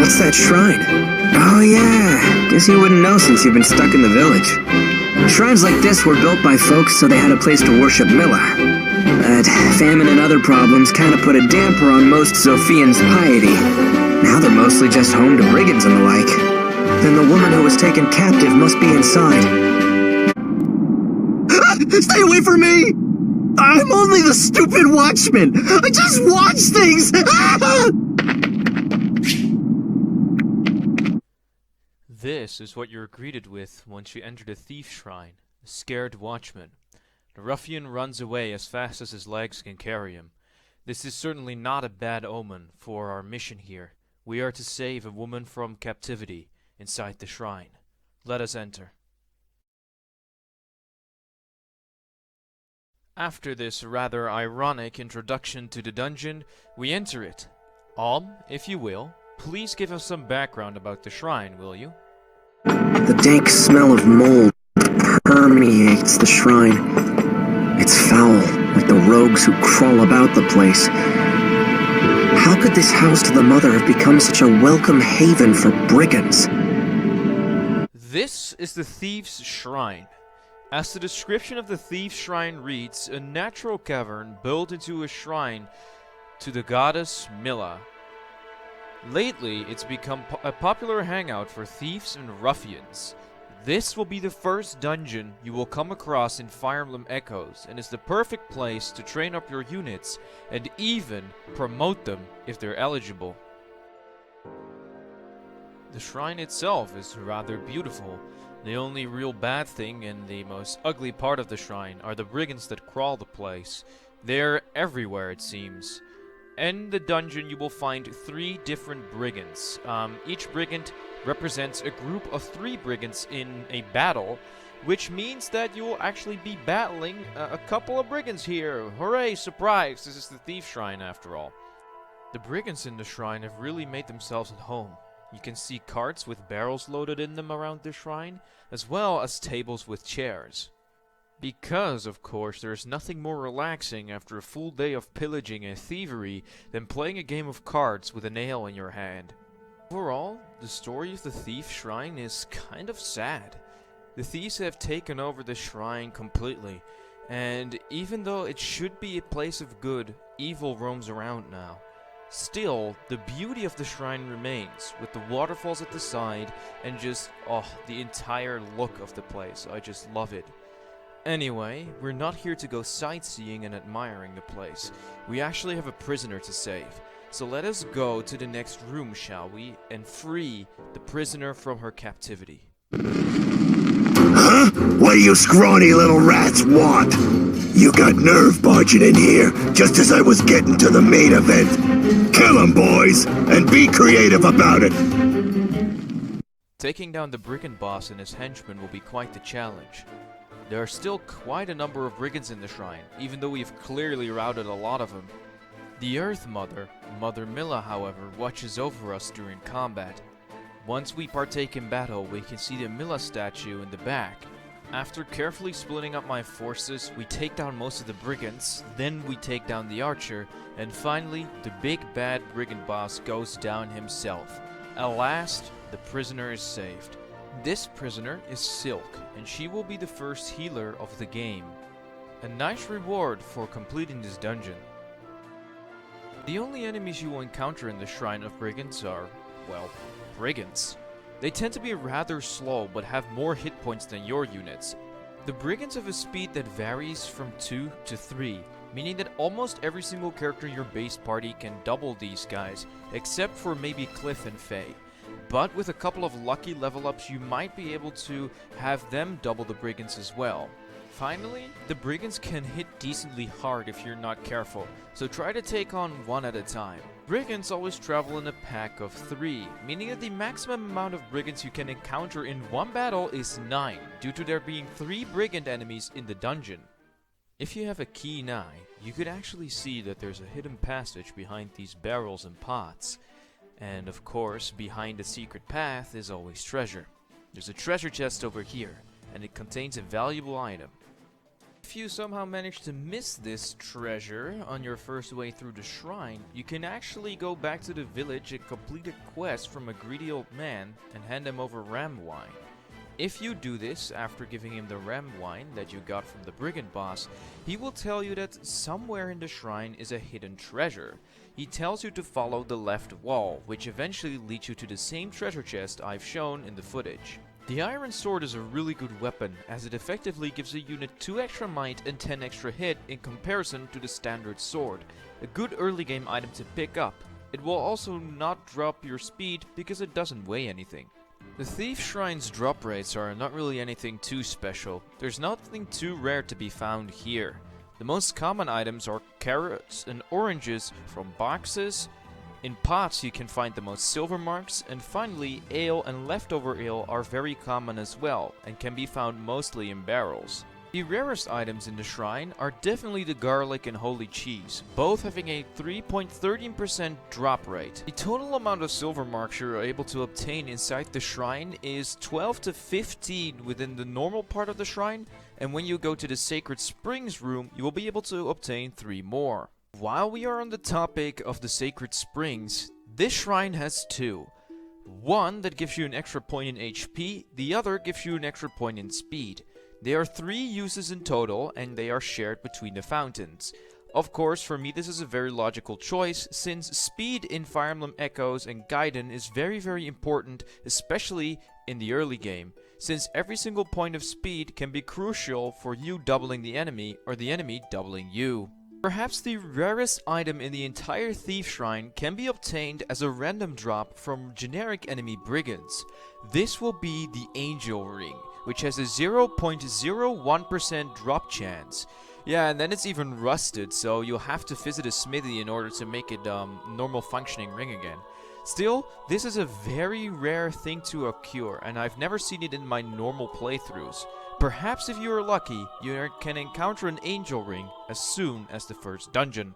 What's that shrine? Oh yeah, guess you wouldn't know since you've been stuck in the village. Shrines like this were built by folks so they had a place to worship Milla. But famine and other problems kinda put a damper on most Zophians' piety. Now they're mostly just home to brigands and the like. Then the woman who was taken captive must be inside. Stay away from me! I'm only the stupid watchman! I just watch things! This is what you're greeted with once you enter the Thieves Shrine, the scared watchman. The ruffian runs away as fast as his legs can carry him. This is certainly not a bad omen for our mission here. We are to save a woman from captivity inside the shrine. Let us enter. After this rather ironic introduction to the dungeon, we enter it. If you will, please give us some background about the shrine, will you? The dank smell of mold permeates the shrine. It's foul, like the rogues who crawl about the place. How could this house to the mother have become such a welcome haven for brigands? This is the Thieves Shrine. As the description of the Thieves Shrine reads, a natural cavern built into a shrine to the goddess Milla. Lately, it's become a popular hangout for thieves and ruffians. This will be the first dungeon you will come across in Fire Emblem Echoes, and is the perfect place to train up your units and even promote them if they're eligible. The shrine itself is rather beautiful. The only real bad thing and the most ugly part of the shrine are the brigands that crawl the place. They're everywhere, it seems. In the dungeon you will find 3 different brigands. Each brigand represents a group of 3 brigands in a battle, which means that you will actually be battling a couple of brigands here. Hooray, surprise! This is the Thief Shrine after all. The brigands in the shrine have really made themselves at home. You can see carts with barrels loaded in them around the shrine, as well as tables with chairs. Because, of course, there is nothing more relaxing after a full day of pillaging and thievery than playing a game of cards with a nail in your hand. Overall, the story of the Thief Shrine is kind of sad. The thieves have taken over the shrine completely, and even though it should be a place of good, evil roams around now. Still, the beauty of the shrine remains, with the waterfalls at the side, and just, the entire look of the place. I just love it. Anyway, we're not here to go sightseeing and admiring the place. We actually have a prisoner to save. So let us go to the next room, shall we, and free the prisoner from her captivity. Huh? What do you scrawny little rats want? You got nerve barging in here, just as I was getting to the main event. Kill 'em, boys, and be creative about it. Taking down the brigand boss and his henchmen will be quite the challenge. There are still quite a number of brigands in the shrine, even though we've clearly routed a lot of them. The Earth Mother, Mother Milla, however, watches over us during combat. Once we partake in battle, we can see the Milla statue in the back. After carefully splitting up my forces, we take down most of the brigands, then we take down the archer, and finally, the big bad brigand boss goes down himself. At last, the prisoner is saved. This prisoner is Silk, and she will be the first healer of the game. A nice reward for completing this dungeon. The only enemies you will encounter in the Shrine of Brigands are, well, brigands. They tend to be rather slow, but have more hit points than your units. The brigands have a speed that varies from 2 to 3, meaning that almost every single character in your base party can double these guys, except for maybe Cliff and Faye. But with a couple of lucky level ups, you might be able to have them double the brigands as well. Finally, the brigands can hit decently hard if you're not careful, so try to take on one at a time. Brigands always travel in a pack of 3, meaning that the maximum amount of brigands you can encounter in one battle is 9, due to there being 3 brigand enemies in the dungeon. If you have a keen eye, you could actually see that there's a hidden passage behind these barrels and pots. And of course, behind the secret path is always treasure. There's a treasure chest over here, and it contains a valuable item. If you somehow manage to miss this treasure on your first way through the shrine, you can actually go back to the village and complete a quest from a greedy old man and hand him over ram wine. If you do this after giving him the ram wine that you got from the brigand boss, he will tell you that somewhere in the shrine is a hidden treasure. He tells you to follow the left wall, which eventually leads you to the same treasure chest I've shown in the footage. The iron sword is a really good weapon, as it effectively gives a unit 2 extra might and 10 extra hit in comparison to the standard sword. A good early game item to pick up. It will also not drop your speed because it doesn't weigh anything. The Thieves Shrine's drop rates are not really anything too special. There's nothing too rare to be found here. The most common items are carrots and oranges from boxes. In pots you can find the most silver marks, and finally ale and leftover ale are very common as well and can be found mostly in barrels. The rarest items in the shrine are definitely the garlic and holy cheese, both having a 3.13% drop rate. The total amount of silver marks you're able to obtain inside the shrine is 12 to 15 within the normal part of the shrine, and when you go to the Sacred Springs room you will be able to obtain 3 more. While we are on the topic of the Sacred Springs, this shrine has 2. One that gives you an extra point in HP, the other gives you an extra point in speed. There are 3 uses in total, and they are shared between the fountains. Of course, for me this is a very logical choice, since speed in Fire Emblem Echoes and Gaiden is very important, especially in the early game, since every single point of speed can be crucial for you doubling the enemy, or the enemy doubling you. Perhaps the rarest item in the entire Thieves Shrine can be obtained as a random drop from generic enemy Brigands. This will be the Angel Ring, which has a 0.01% drop chance. Yeah, and then it's even rusted, so you'll have to visit a smithy in order to make it normal functioning ring again. Still, this is a very rare thing to occur, and I've never seen it in my normal playthroughs. Perhaps if you are lucky, you can encounter an angel ring as soon as the first dungeon.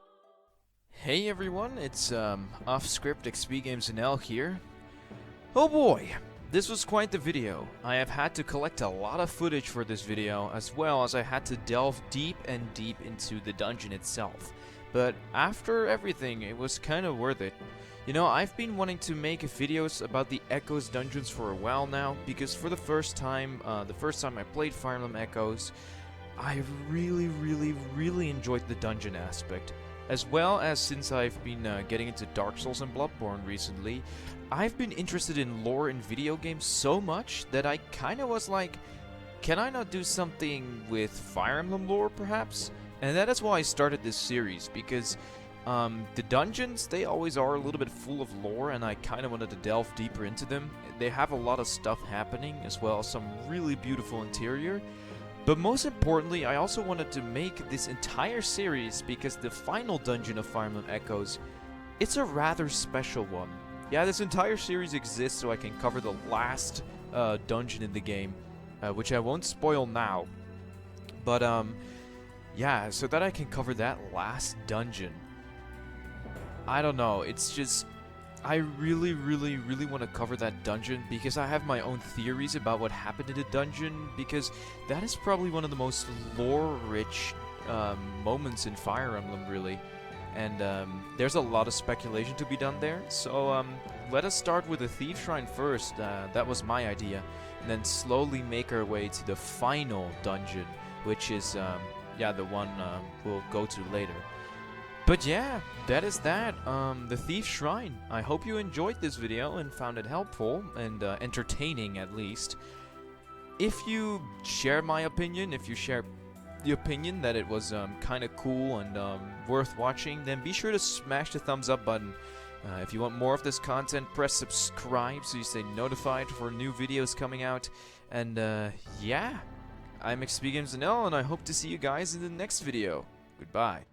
Hey everyone, it's off-script XPGamesNL here. Oh boy, this was quite the video. I have had to collect a lot of footage for this video, as well as I had to delve deep into the dungeon itself. But after everything, it was kind of worth it. You know, I've been wanting to make videos about the Echoes dungeons for a while now, because for the first time I played Fire Emblem Echoes, I really enjoyed the dungeon aspect. As well as since I've been getting into Dark Souls and Bloodborne recently, I've been interested in lore in video games so much that I kinda was like, can I not do something with Fire Emblem lore perhaps? And that is why I started this series, because the dungeons, they always are a little bit full of lore, and I kind of wanted to delve deeper into them. They have a lot of stuff happening, as well as some really beautiful interior. But most importantly, I also wanted to make this entire series because the final dungeon of Fire Emblem Echoes, it's a rather special one. Yeah, this entire series exists so I can cover the last dungeon in the game, which I won't spoil now. But yeah, so that I can cover that last dungeon. I don't know, it's just, I really want to cover that dungeon because I have my own theories about what happened in the dungeon, because that is probably one of the most lore-rich moments in Fire Emblem, really. And there's a lot of speculation to be done there, so let us start with the Thieves Shrine first. That was my idea, and then slowly make our way to the final dungeon, which is, yeah, the one we'll go to later. But yeah, that is that, the Thieves Shrine. I hope you enjoyed this video and found it helpful and entertaining at least. If you share my opinion, if you share the opinion that it was kind of cool and worth watching, then be sure to smash the thumbs up button. If you want more of this content, press subscribe so you stay notified for new videos coming out. And yeah, I'm XPGamesNL, and I hope to see you guys in the next video. Goodbye.